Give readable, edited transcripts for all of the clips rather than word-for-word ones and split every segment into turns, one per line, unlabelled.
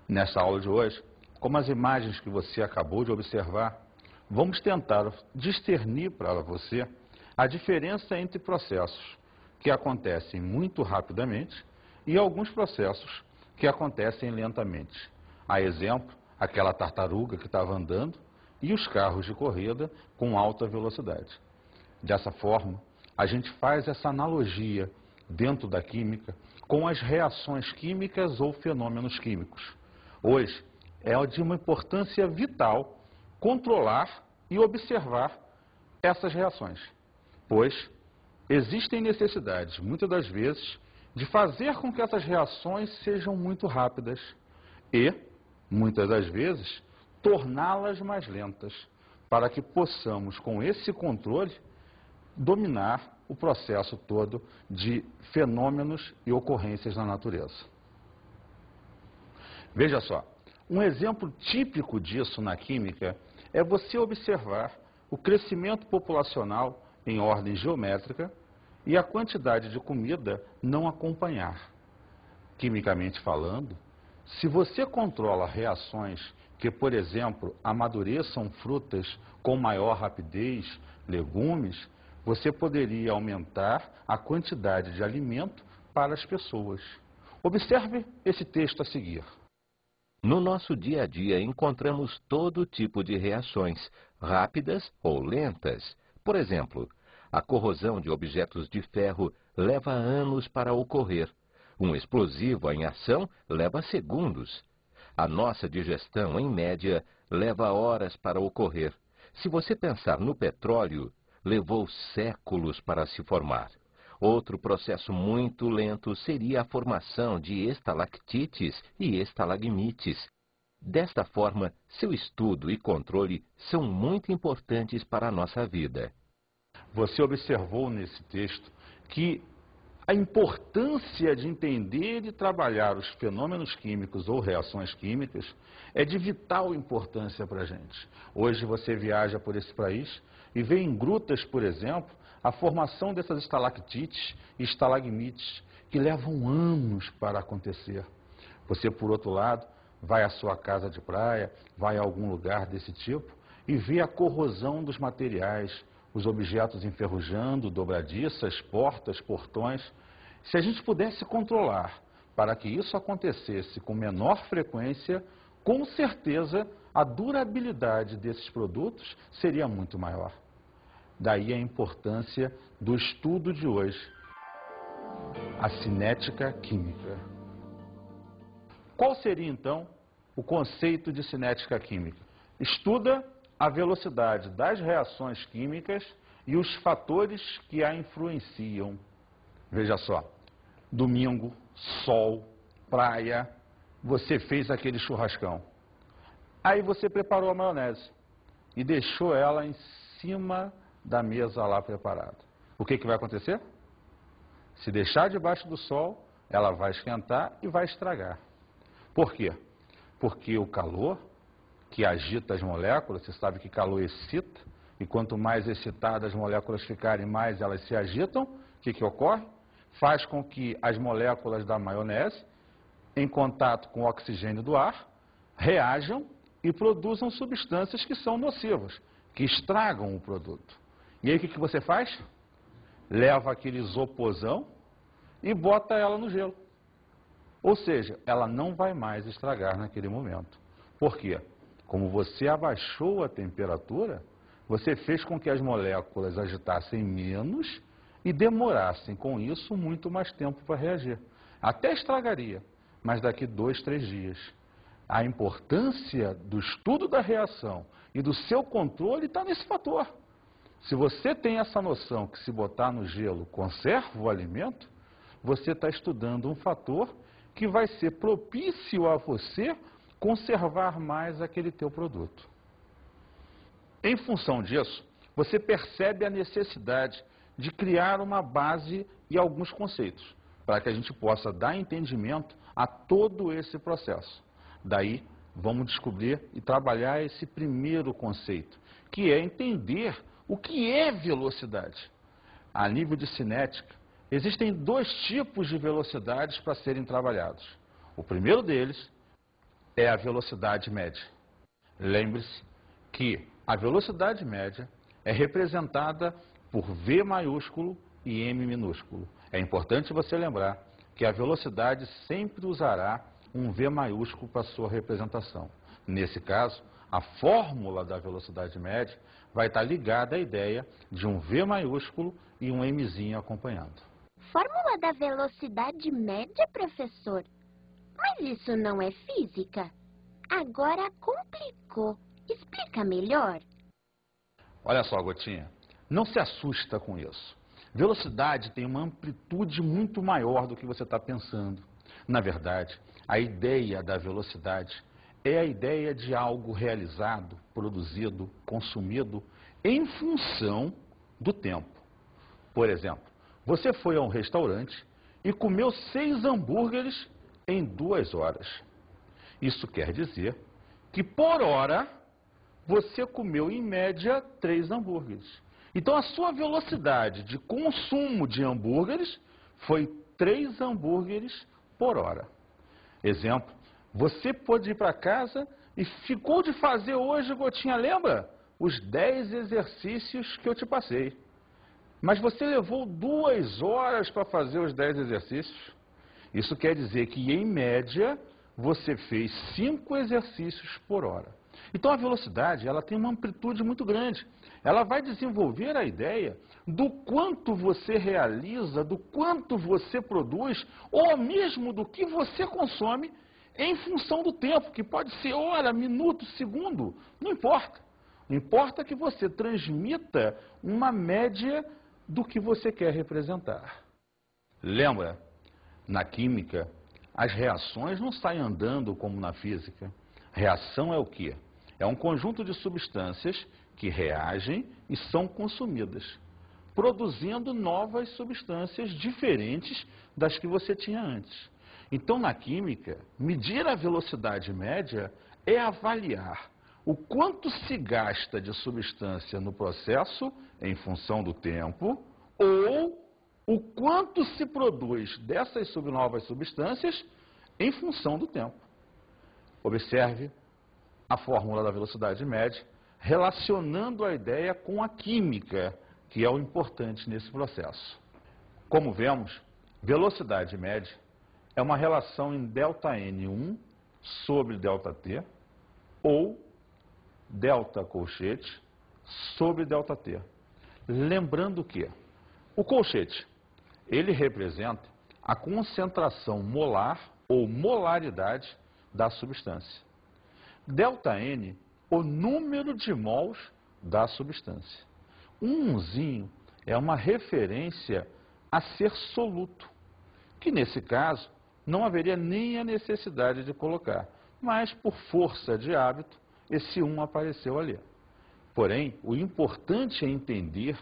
Nessa aula de hoje, como as imagens que você acabou de observar, vamos tentar discernir para você a diferença entre processos que acontecem muito rapidamente e alguns processos que acontecem lentamente. A exemplo, aquela tartaruga que estava andando e os carros de corrida com alta velocidade. Dessa forma, a gente faz essa analogia dentro da química com as reações químicas ou fenômenos químicos. Hoje, é de uma importância vital controlar e observar essas reações, pois existem necessidades, muitas das vezes, de fazer com que essas reações sejam muito rápidas e, muitas das vezes, torná-las mais lentas, para que possamos, com esse controle, dominar o processo todo de fenômenos e ocorrências na natureza. Veja só, um exemplo típico disso na química é você observar o crescimento populacional em ordem geométrica e a quantidade de comida não acompanhar. Quimicamente falando, se você controla reações que, por exemplo, amadureçam frutas com maior rapidez, legumes, você poderia aumentar a quantidade de alimento para as pessoas. Observe esse texto a seguir.
No nosso dia a dia encontramos todo tipo de reações, rápidas ou lentas. Por exemplo, a corrosão de objetos de ferro leva anos para ocorrer. Um explosivo em ação leva segundos. A nossa digestão, em média, leva horas para ocorrer. Se você pensar no petróleo, levou séculos para se formar. Outro processo muito lento seria a formação de estalactites e estalagmites. Desta forma, seu estudo e controle são muito importantes para a nossa vida.
Você observou nesse texto que a importância de entender e trabalhar os fenômenos químicos ou reações químicas é de vital importância para a gente. Hoje você viaja por esse país e vê em grutas, por exemplo, a formação dessas estalactites e estalagmites que levam anos para acontecer. Você, por outro lado, vai à sua casa de praia, vai a algum lugar desse tipo e vê a corrosão dos materiais, os objetos enferrujando, dobradiças, portas, portões. Se a gente pudesse controlar para que isso acontecesse com menor frequência, com certeza a durabilidade desses produtos seria muito maior. Daí a importância do estudo de hoje, a cinética química. Qual seria, então, o conceito de cinética química? Estuda a velocidade das reações químicas e os fatores que a influenciam. Veja só, domingo, sol, praia, você fez aquele churrascão. Aí você preparou a maionese e deixou ela em cima da mesa lá preparada. O que vai acontecer? Se deixar debaixo do sol, ela vai esquentar e vai estragar. Por quê? Porque o calor que agita as moléculas, você sabe que calor excita, e quanto mais excitadas as moléculas ficarem, mais elas se agitam. O que ocorre? Faz com que as moléculas da maionese, em contato com o oxigênio do ar, reajam e produzam substâncias que são nocivas, que estragam o produto. E aí o que você faz? Leva aquele isoporzão e bota ela no gelo. Ou seja, ela não vai mais estragar naquele momento. Por quê? Como você abaixou a temperatura, você fez com que as moléculas agitassem menos e demorassem com isso muito mais tempo para reagir. Até estragaria, mas daqui 2, 3 dias. A importância do estudo da reação e do seu controle está nesse fator. Se você tem essa noção que se botar no gelo conserva o alimento, você está estudando um fator que vai ser propício a você conservar mais aquele teu produto. Em função disso, você percebe a necessidade de criar uma base e alguns conceitos, para que a gente possa dar entendimento a todo esse processo. Daí, vamos descobrir e trabalhar esse primeiro conceito, que é entender O que é velocidade? A nível de cinética, existem dois tipos de velocidades para serem trabalhados. O primeiro deles é a velocidade média. Lembre-se que a velocidade média é representada por V maiúsculo e M minúsculo. É importante você lembrar que a velocidade sempre usará um V maiúsculo para sua representação. Nesse caso, a fórmula da velocidade média vai estar ligada à ideia de um V maiúsculo e um Mzinho acompanhando.
Fórmula da velocidade média, professor? Mas isso não é física. Agora complicou. Explica melhor.
Olha só, Gotinha, não se assusta com isso. Velocidade tem uma amplitude muito maior do que você está pensando. Na verdade, a ideia da velocidade é a ideia de algo realizado, produzido, consumido em função do tempo. Por exemplo, você foi a um restaurante e comeu 6 hambúrgueres em 2 horas. Isso quer dizer que por hora você comeu em média 3 hambúrgueres. Então a sua velocidade de consumo de hambúrgueres foi 3 hambúrgueres por hora. Exemplo, você pôde ir para casa e ficou de fazer hoje, Gotinha, lembra? Os 10 exercícios que eu te passei. Mas você levou 2 horas para fazer os 10 exercícios. Isso quer dizer que, em média, você fez 5 exercícios por hora. Então, a velocidade ela tem uma amplitude muito grande. Ela vai desenvolver a ideia do quanto você realiza, do quanto você produz, ou mesmo do que você consome em função do tempo, que pode ser hora, minuto, segundo, não importa. Não importa que você transmita uma média do que você quer representar. Lembra, na química, as reações não saem andando como na física. Reação é o quê? É um conjunto de substâncias que reagem e são consumidas, produzindo novas substâncias diferentes das que você tinha antes. Então, na química, medir a velocidade média é avaliar o quanto se gasta de substância no processo em função do tempo ou o quanto se produz dessas novas substâncias em função do tempo. Observe a fórmula da velocidade média relacionando a ideia com a química, que é o importante nesse processo. Como vemos, velocidade média é uma relação em ΔN1 sobre ΔT ou delta colchete sobre ΔT. Lembrando que o colchete, ele representa a concentração molar ou molaridade da substância. ΔN, o número de mols da substância. Um unzinho é uma referência a ser soluto, que nesse caso não haveria nem a necessidade de colocar, mas por força de hábito, esse 1 apareceu ali. Porém, o importante é entender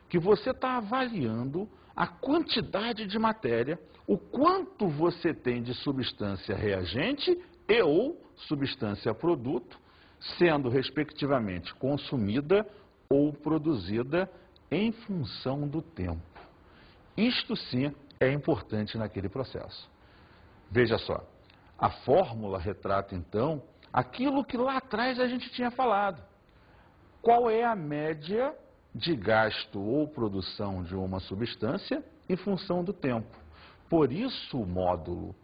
que você está avaliando a quantidade de matéria, o quanto você tem de substância reagente e ou substância produto, sendo respectivamente consumida ou produzida em função do tempo. Isto sim é importante naquele processo. Veja só, a fórmula retrata então aquilo que lá atrás a gente tinha falado. Qual é a média de gasto ou produção de uma substância em função do tempo? Por isso o módulo.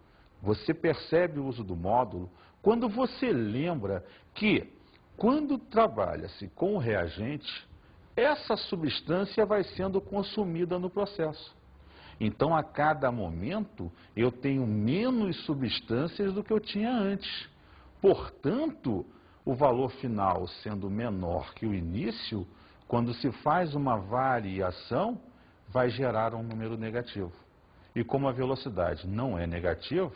Você percebe o uso do módulo quando você lembra que, quando trabalha-se com o reagente, essa substância vai sendo consumida no processo. Então, a cada momento, eu tenho menos substâncias do que eu tinha antes. Portanto, o valor final sendo menor que o início, quando se faz uma variação, vai gerar um número negativo. E como a velocidade não é negativa,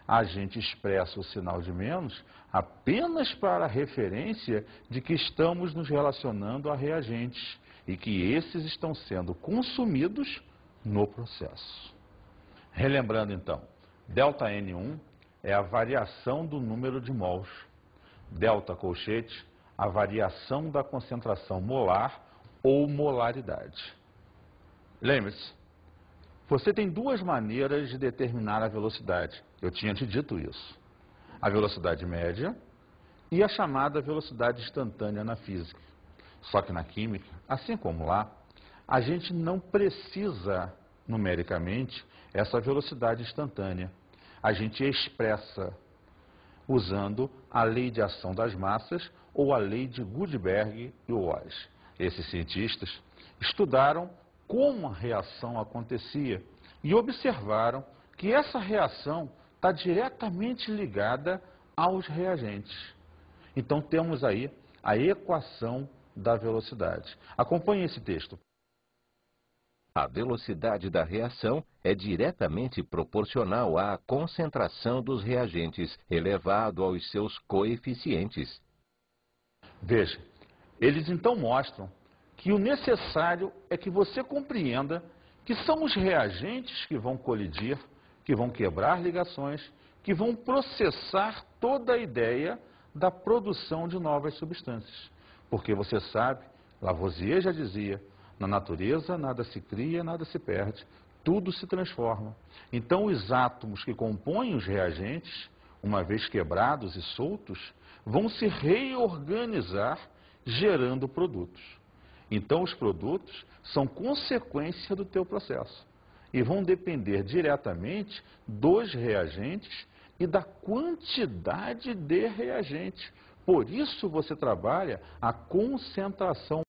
a gente expressa o sinal de menos apenas para a referência de que estamos nos relacionando a reagentes e que esses estão sendo consumidos no processo. Relembrando então, ΔN1 é a variação do número de mols, delta colchete, a variação da concentração molar ou molaridade. Lembre-se, você tem duas maneiras de determinar a velocidade. Eu tinha te dito isso. A velocidade média e a chamada velocidade instantânea na física. Só que na química, assim como lá, a gente não precisa, numericamente, essa velocidade instantânea. A gente expressa usando a lei de ação das massas ou a lei de Gutenberg e Walsh. Esses cientistas estudaram como a reação acontecia e observaram que essa reação está diretamente ligada aos reagentes. Então temos aí a equação da velocidade. Acompanhe esse texto.
A velocidade da reação é diretamente proporcional à concentração dos reagentes elevado aos seus coeficientes.
Veja, eles então mostram que o necessário é que você compreenda que são os reagentes que vão colidir, que vão quebrar ligações, que vão processar toda a ideia da produção de novas substâncias. Porque você sabe, Lavoisier já dizia, na natureza nada se cria, nada se perde, tudo se transforma. Então os átomos que compõem os reagentes, uma vez quebrados e soltos, vão se reorganizar gerando produtos. Então os produtos são consequência do teu processo e vão depender diretamente dos reagentes e da quantidade de reagentes. Por isso você trabalha a concentração